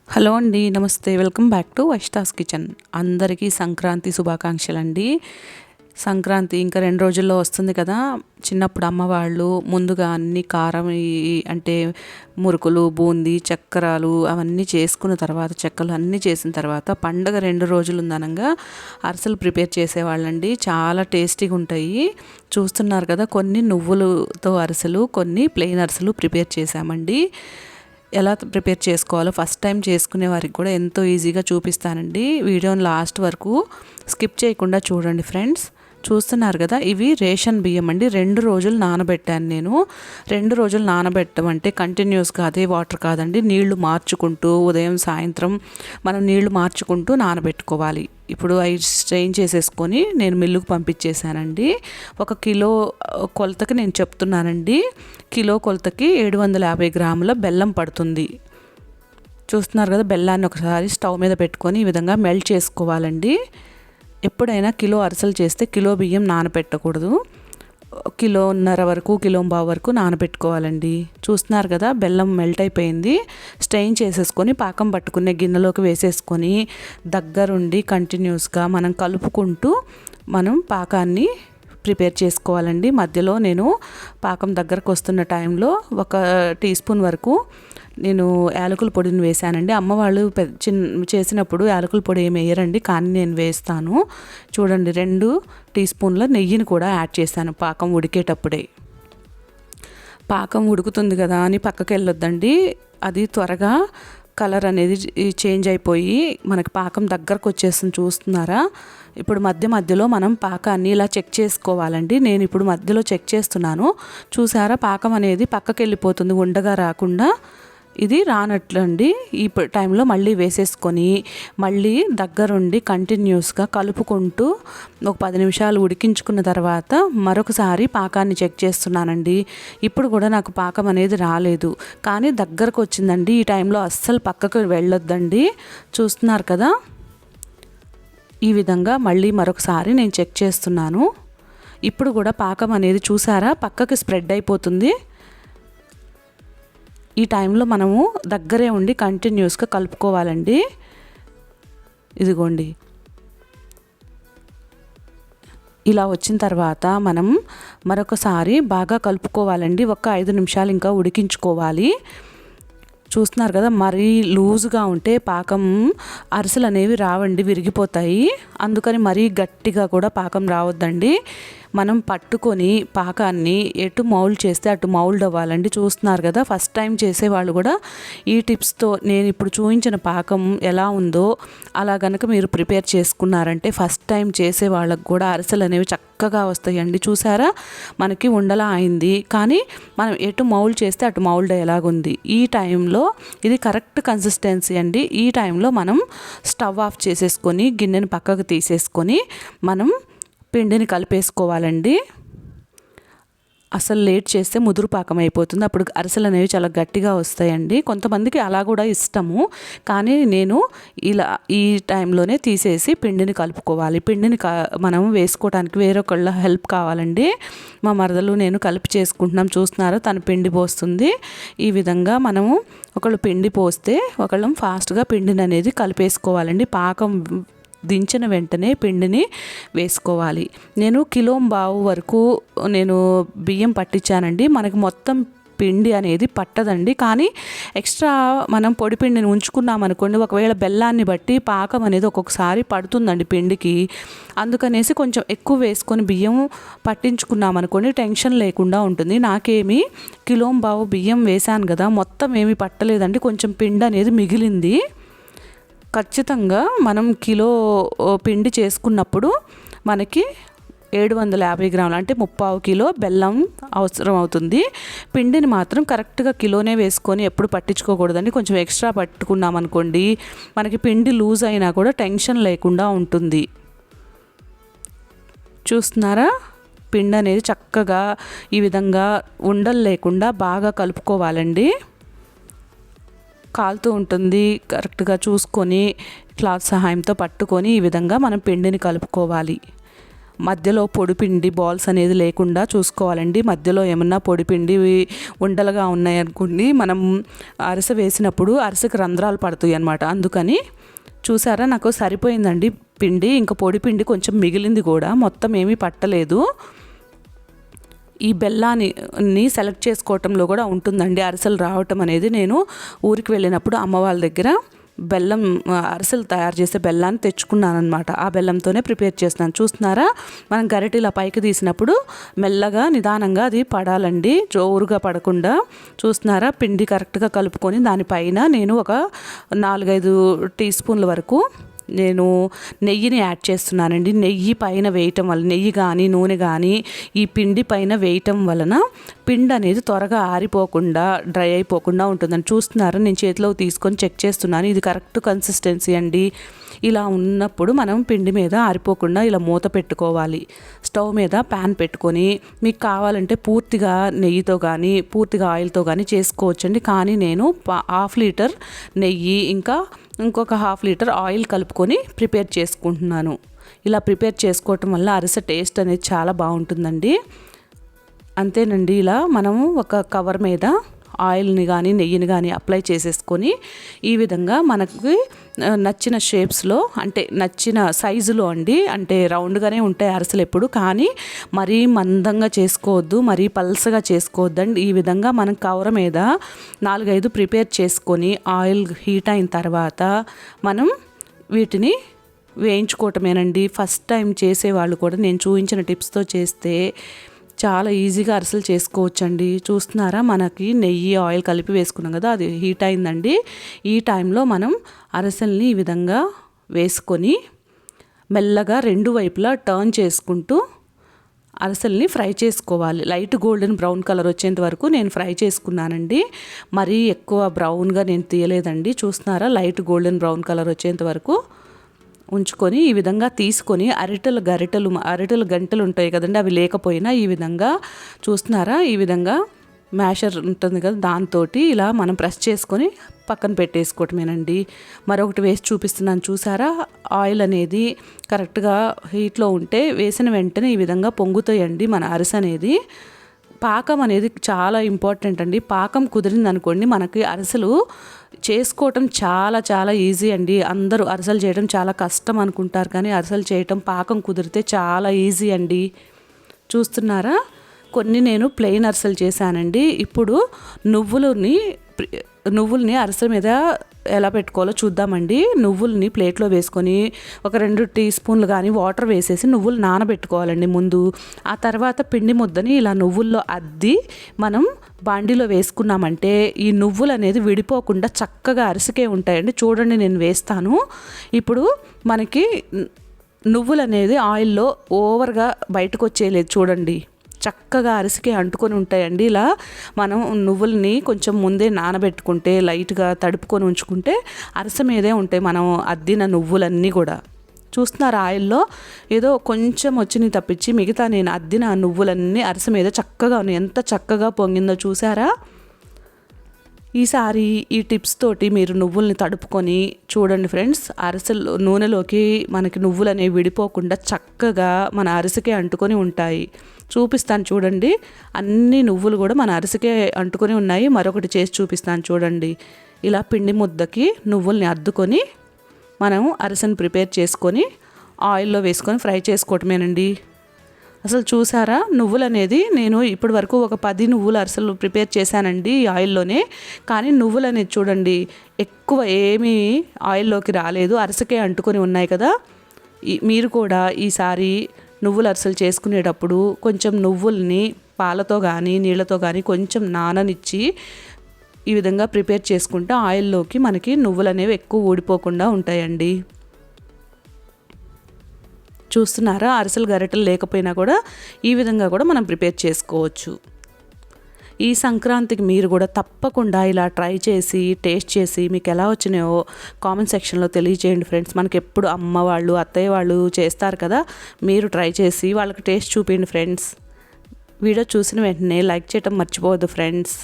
Hello అండి, నమస్తే. Welcome back to వైష్టాస్ కిచెన్. అందరికీ సంక్రాంతి శుభాకాంక్షలు అండి. సంక్రాంతి ఇంకా 2 రోజుల్లో వస్తుంది కదా. చిన్నప్పుడు అమ్మవాళ్ళు ముందుగా అన్ని కారం అంటే మురుకులు, బూందీ, చక్కరాలు అవన్నీ చేసుకున్న తర్వాత, చెక్కలు అన్నీ చేసిన తర్వాత పండగ 2 రోజులు ఉందనంగా అరిసెలు ప్రిపేర్ చేసేవాళ్ళండి. చాలా టేస్టీగా ఉంటాయి. చూస్తున్నారు కదా, కొన్ని నువ్వులతో అరిసెలు, కొన్ని ప్లెయిన్ అరిసెలు ప్రిపేర్ చేశామండి. ఎలా ప్రిపేర్ చేసుకోవాలో ఫస్ట్ టైం చేసుకునే వారికి కూడా ఎంతో ఈజీగా చూపిస్తానండి. వీడియోని లాస్ట్ వరకు స్కిప్ చేయకుండా చూడండి ఫ్రెండ్స్. చూస్తున్నారు కదా, ఇవి రేషన్ బియ్యం అండి. 2 రోజులు నానబెట్టాను నేను. 2 రోజులు నానబెట్టమంటే కంటిన్యూస్గా అదే వాటర్ కాదండి, నీళ్లు మార్చుకుంటూ ఉదయం సాయంత్రం మనం నీళ్లు మార్చుకుంటూ నానబెట్టుకోవాలి. ఇప్పుడు అవి స్ట్రెయిన్ చేసేసుకొని నేను మిల్లుకు పంపించేశానండి. 1 కిలో కొలతకి నేను చెప్తున్నానండి. కిలో కొలతకి 750 గ్రాముల బెల్లం పడుతుంది. చూస్తున్నారు కదా, బెల్లాన్ని ఒకసారి స్టవ్ మీద పెట్టుకొని ఈ విధంగా మెల్ట్ చేసుకోవాలండి. ఎప్పుడైనా కిలో అరిసెలు చేస్తే కిలో బియ్యం నానబెట్టకూడదు. 1.5 కిలో వరకు, 1.5 కిలో వరకు నానబెట్టుకోవాలండి. చూస్తున్నారు కదా, బెల్లం మెల్ట్ అయిపోయింది. స్ట్రెయిన్ చేసేసుకొని పాకం పట్టుకునే గిన్నెలోకి వేసేసుకొని దగ్గరుండి కంటిన్యూస్గా మనం కలుపుకుంటూ మనం పాకాన్ని ప్రిపేర్ చేసుకోవాలండి. మధ్యలో నేను పాకం దగ్గరకు వస్తున్న టైంలో 1 టీ స్పూన్ వరకు నేను యాలకుల పొడిని వేసానండి. అమ్మవాళ్ళు చేసినప్పుడు యాలకుల పొడి ఏమి వేయరండి, కానీ నేను వేస్తాను. చూడండి, 2 టీ స్పూన్ల నెయ్యిని కూడా యాడ్ చేశాను పాకం ఉడికేటప్పుడే. పాకం ఉడుకుతుంది కదా అని పక్కకి వెళ్ళొద్దండి. అది త్వరగా కలర్ అనేది చేంజ్ అయిపోయి మనకి పాకం దగ్గరకు వచ్చేస్తుంది. చూస్తున్నారా, ఇప్పుడు మధ్యలో మనం పాకాన్ని ఇలా చెక్ చేసుకోవాలండి. నేను ఇప్పుడు మధ్యలో చెక్ చేస్తున్నాను. చూసారా, పాకం అనేది పక్కకి వెళ్ళిపోతుంది, ఉండగా రాకుండా. ఇది రానట్లండి. ఈ టైంలో మళ్ళీ వేసేసుకొని మళ్ళీ దగ్గరుండి కంటిన్యూస్గా కలుపుకుంటూ ఒక 10 నిమిషాలు ఉడికించుకున్న తర్వాత మరొకసారి పాకాన్ని చెక్ చేస్తున్నానండి. ఇప్పుడు కూడా నాకు పాకం అనేది రాలేదు, కానీ దగ్గరకు వచ్చిందండి. ఈ టైంలో అస్సలు పక్కకు వెళ్ళొద్దండి. చూస్తున్నారు కదా, ఈ విధంగా మళ్ళీ మరొకసారి నేను చెక్ చేస్తున్నాను. ఇప్పుడు కూడా పాకం అనేది చూసారా పక్కకి స్ప్రెడ్ అయిపోతుంది. ఈ టైంలో మనము దగ్గరే ఉండి కంటిన్యూస్గా కలుపుకోవాలండి. ఇదిగోండి, ఇలా వచ్చిన తర్వాత మనం మరొకసారి బాగా కలుపుకోవాలండి. 5 నిమిషాలు ఇంకా ఉడికించుకోవాలి. చూస్తున్నారు కదా, మరీ లూజ్గా ఉంటే పాకం అరిసెలు అనేవి రావండి, విరిగిపోతాయి. అందుకని మరీ గట్టిగా కూడా పాకం రావద్దండి. మనం పట్టుకొని పాకాన్ని ఎటు మౌల్డ్ చేస్తే అటు మౌల్డ్ అవ్వాలండి. చూస్తున్నారు కదా, ఫస్ట్ టైం చేసేవాళ్ళు కూడా ఈ టిప్స్తో నేను ఇప్పుడు చూపించిన పాకం ఎలా ఉందో అలా కనుక మీరు ప్రిపేర్ చేసుకున్నారంటే ఫస్ట్ టైం చేసే వాళ్ళకు కూడా అరిసెలు అనేవి చక్కగా వస్తాయండి. చూసారా, మనకి ఉండలా అయింది, కానీ మనం ఎటు మౌల్డ్ చేస్తే అటు మౌల్డ్ అయ్యేలాగుంది. ఈ టైంలో ఇది కరెక్ట్ కన్సిస్టెన్సీ అండి. ఈ టైంలో మనం స్టవ్ ఆఫ్ చేసేసుకొని గిన్నెని పక్కకు తీసేసుకొని మనం పిండిని కలిపేసుకోవాలండి. అసలు లేట్ చేస్తే ముదురు పాకం అయిపోతుంది, అప్పుడు అరిసెలు అనేవి చాలా గట్టిగా వస్తాయండి. కొంతమందికి అలా కూడా ఇష్టము, కానీ నేను ఇలా ఈ టైంలోనే తీసేసి పిండిని కలుపుకోవాలి. పిండిని మనం వేసుకోవడానికి వేరొకళ్ళ హెల్ప్ కావాలండి. మా మరదలు నేను కలిపి చేసుకుంటున్నాం. చూస్తున్నారు, తను పిండి పోస్తుంది. ఈ విధంగా మనము ఒకళ్ళు పిండి పోస్తే ఒకళ్ళం ఫాస్ట్గా పిండిని అనేది కలిపేసుకోవాలండి. పాకం దించిన వెంటనే పిండిని వేసుకోవాలి. నేను 1.5 కిలో వరకు నేను బియ్యం పట్టించానండి. మనకి మొత్తం పిండి అనేది పట్టదండి, కానీ ఎక్స్ట్రా మనం పొడి పిండిని ఉంచుకున్నాం అనుకోండి, ఒకవేళ బెల్లాన్ని బట్టి పాకం అనేది ఒక్కొక్కసారి పడుతుందండి పిండికి. అందుకనేసి కొంచెం ఎక్కువ వేసుకొని బియ్యం పట్టించుకున్నాం అనుకోండి, టెన్షన్ లేకుండా ఉంటుంది. నాకేమి 1.5 కిలో బియ్యం వేశాను కదా, మొత్తం ఏమీ పట్టలేదండి, కొంచెం పిండి అనేది మిగిలింది. ఖచ్చితంగా మనం కిలో పిండి చేసుకున్నప్పుడు మనకి 750 గ్రాములు అంటే 3/4 కిలో బెల్లం అవసరం అవుతుంది. పిండిని మాత్రం కరెక్ట్గా కిలోనే వేసుకొని ఎప్పుడు పట్టించుకోకూడదండి. కొంచెం ఎక్స్ట్రా పట్టుకున్నాం అనుకోండి, మనకి పిండి లూజ్ అయినా కూడా టెన్షన్ లేకుండా ఉంటుంది. చూస్తున్నారా, పిండి అనేది చక్కగా ఈ విధంగా ఉండలు లేకుండా బాగా కలుపుకోవాలండి. కాలుతూ ఉంటుంది, కరెక్ట్గా చూసుకొని క్లాత్ సహాయంతో పట్టుకొని ఈ విధంగా మనం పిండిని కలుపుకోవాలి. మధ్యలో పొడిపిండి బాల్స్ అనేది లేకుండా చూసుకోవాలండి. మధ్యలో ఏమన్నా పొడిపిండి ఉండలుగా ఉన్నాయనుకోండి, మనం అరిసె వేసినప్పుడు అరిసెకి రంధ్రాలు పడతాయి అన్నమాట. అందుకని చూసారా, నాకు సరిపోయిందండి పిండి. ఇంకా పొడి పిండి కొంచెం మిగిలింది కూడా, మొత్తం ఏమీ పట్టలేదు. ఈ బెల్లాన్ని సెలెక్ట్ చేసుకోవటంలో కూడా ఉంటుందండి అరిసెలు రావటం అనేది. నేను ఊరికి వెళ్ళినప్పుడు అమ్మ వాళ్ళ దగ్గర బెల్లం అరిసెలు తయారు చేసే బెల్లాన్ని తెచ్చుకున్నాను అనమాట. ఆ బెల్లంతోనే ప్రిపేర్ చేస్తున్నాను. చూస్తున్నారా, మనం గరిటె ఇలా పైకి తీసినప్పుడు మెల్లగా నిదానంగా అది పడాలండి, జోరుగా పడకుండా. చూస్తున్నారా, పిండి కరెక్ట్గా కలుపుకొని దానిపైన నేను ఒక 4-5 టీ స్పూన్ల వరకు నేను నెయ్యిని యాడ్ చేస్తున్నానండి. నెయ్యి పైన వేయటం వల్ల, నెయ్యి కానీ నూనె కానీ ఈ పిండి పైన వేయటం వలన పిండి అనేది త్వరగా ఆరిపోకుండా, డ్రై అయిపోకుండా ఉంటుందని. చూస్తున్నారా, నేను చేతిలో తీసుకొని చెక్ చేస్తున్నాను. ఇది కరెక్ట్ కన్సిస్టెన్సీ అండి. ఇలా ఉన్నప్పుడు మనం పిండి మీద ఆరిపోకుండా ఇలా మూత పెట్టుకోవాలి. స్టవ్ మీద ప్యాన్ పెట్టుకొని మీకు కావాలంటే పూర్తిగా నెయ్యితో కానీ పూర్తిగా ఆయిల్తో కానీ చేసుకోవచ్చండి. కానీ నేను 1/2 లీటర్ నెయ్యి ఇంకా ఇంకొక 1/2 లీటర్ ఆయిల్ కలుపుకొని ప్రిపేర్ చేసుకుంటున్నాను. ఇలా ప్రిపేర్ చేసుకోవటం వల్ల అరిసె టేస్ట్ అనేది చాలా బాగుంటుందండి. అంతేనండి, ఇలా మనము ఒక కవర్ మీద ఆయిల్ని కానీ నెయ్యిని కానీ అప్లై చేసేసుకొని ఈ విధంగా మనకి నచ్చిన షేప్స్లో, అంటే నచ్చిన సైజులో అండి, అంటే రౌండ్గానే ఉంటాయి అరిసెలు ఎప్పుడు, కానీ మరీ మందంగా చేసుకోవద్దు, మరీ పల్సగా చేసుకోవద్దండి. ఈ విధంగా మనం కవర్ మీద 4-5 ప్రిపేర్ చేసుకొని ఆయిల్ హీట్ అయిన తర్వాత మనం వీటిని వేయించుకోవటమేనండి. ఫస్ట్ టైం చేసేవాళ్ళు కూడా నేను చూపించిన టిప్స్తో చేస్తే చాలా ఈజీగా అరిసెలు చేసుకోవచ్చండి. చూస్తున్నారా, మనకి నెయ్యి ఆయిల్ కలిపి వేసుకున్నాం కదా, అది హీట్ అయిందండి. ఈ టైంలో మనం అరిసెల్ని ఈ విధంగా వేసుకొని మెల్లగా 2 వైపులా టర్న్ చేసుకుంటూ అరిసెల్ని ఫ్రై చేసుకోవాలి. లైట్ గోల్డెన్ బ్రౌన్ కలర్ వచ్చేంత వరకు నేను ఫ్రై చేసుకున్నానండి. మరీ ఎక్కువ బ్రౌన్గా నేను తీయలేదండి. చూస్తున్నారా, లైట్ గోల్డెన్ బ్రౌన్ కలర్ వచ్చేంత వరకు ఉంచుకొని ఈ విధంగా తీసుకొని అరిటెలు గంటలు ఉంటాయి కదండి, అవి లేకపోయినా ఈ విధంగా చూస్తున్నారా, ఈ విధంగా మ్యాషర్ ఉంటుంది కదా, దాంతో ఇలా మనం ప్రెస్ చేసుకొని పక్కన పెట్టేసుకోవటమేనండి. మరొకటి వేసి చూపిస్తున్నాను. చూసారా, ఆయిల్ అనేది కరెక్ట్గా హీట్లో ఉంటే వేసిన వెంటనే ఈ విధంగా పొంగుతాయండి మన అరిసె అనేది. పాకం అనేది చాలా ఇంపార్టెంట్ అండి. పాకం కుదిరింది అనుకోండి, మనకి అరిసెలు చేసుకోవటం చాలా చాలా ఈజీ అండి. అందరూ అరిసెలు చేయడం చాలా కష్టం అనుకుంటారు, కానీ అరిసెలు చేయటం పాకం కుదిరితే చాలా ఈజీ అండి. చూస్తున్నారా, కొన్ని నేను ప్లెయిన్ అరిసెలు చేశానండి. ఇప్పుడు నువ్వుల్ని అరిసెల మీద ఎలా పెట్టుకోవాలో చూద్దామండి. నువ్వుల్ని ప్లేట్లో వేసుకొని ఒక 2 టీ స్పూన్లు కానీ వాటర్ వేసేసి నువ్వులు నానబెట్టుకోవాలండి ముందు. ఆ తర్వాత పిండి ముద్దని ఇలా నువ్వుల్లో అద్ది మనం బాండీలో వేసుకున్నామంటే ఈ నువ్వులు అనేది విడిపోకుండా చక్కగా అరిసెకే ఉంటాయండి. చూడండి, నేను వేస్తాను. ఇప్పుడు మనకి నువ్వులు అనేది ఆయిల్లో ఓవర్గా బయటకు వచ్చేయలేదు, చూడండి, చక్కగా అరిసెకి అంటుకొని ఉంటాయండి. ఇలా మనం నువ్వుల్ని కొంచెం ముందే నానబెట్టుకుంటే, లైట్గా తడుపుకొని ఉంచుకుంటే అరిసె మీదే ఉంటాయి మనం అద్దిన నువ్వులన్నీ కూడా. చూస్తున్నారు, ఆయిల్లో ఏదో కొంచెం వచ్చినాయి తప్పించి మిగతా నేను అద్దిన నువ్వులన్నీ అరిసె మీద చక్కగా ఉన్నాయి. ఎంత చక్కగా పొంగిందో చూసారా. ఈసారి ఈ టిప్స్ తోటి మీరు నువ్వుల్ని తడుపుకొని చూడండి ఫ్రెండ్స్, అరిసెలు నూనెలోకి మనకి నువ్వులు అనేవి విడిపోకుండా చక్కగా మన అరిసెకే అంటుకొని ఉంటాయి. చూపిస్తాను చూడండి, అన్ని నువ్వులు కూడా మన అరిసెకే అంటుకొని ఉన్నాయి. మరొకటి చేసి చూపిస్తాను చూడండి. ఇలా పిండి ముద్దకి నువ్వుల్ని అద్దుకొని మనం అరిసెను ప్రిపేర్ చేసుకొని ఆయిల్లో వేసుకొని ఫ్రై చేసుకోవటమేనండి. అసలు చూసారా, నువ్వులు అనేది నేను ఇప్పటి వరకు ఒక 10 నువ్వుల అరిసెలు ప్రిపేర్ చేశానండి ఈ ఆయిల్లోనే. కానీ నువ్వులు అనేది చూడండి, ఎక్కువ ఏమీ ఆయిల్లోకి రాలేదు, అరిసెకే అంటుకొని ఉన్నాయి కదా. మీరు కూడా ఈసారి నువ్వుల అరిసెలు చేసుకునేటప్పుడు కొంచెం నువ్వుల్ని పాలతో కానీ నీళ్ళతో కానీ కొంచెం నాననిచ్చి ఈ విధంగా ప్రిపేర్ చేసుకుంటే ఆయిల్లోకి మనకి నువ్వులు అనేవి ఎక్కువ ఊడిపోకుండా ఉంటాయండి. చూస్తున్నారా, అరిసెలు గరిటెలు లేకపోయినా కూడా ఈ విధంగా కూడా మనం ప్రిపేర్ చేసుకోవచ్చు. ఈ సంక్రాంతికి మీరు కూడా తప్పకుండా ఇలా ట్రై చేసి టేస్ట్ చేసి మీకు ఎలా వచ్చినాయో కామెంట్ సెక్షన్లో తెలియజేయండి ఫ్రెండ్స్. మనకి ఎప్పుడు అమ్మ వాళ్ళు అత్తయ్య వాళ్ళు చేస్తారు కదా, మీరు ట్రై చేసి వాళ్ళకి టేస్ట్ చూపించండి ఫ్రెండ్స్. వీడియో చూసిన వెంటనే లైక్ చేయటం మర్చిపోవద్దు ఫ్రెండ్స్.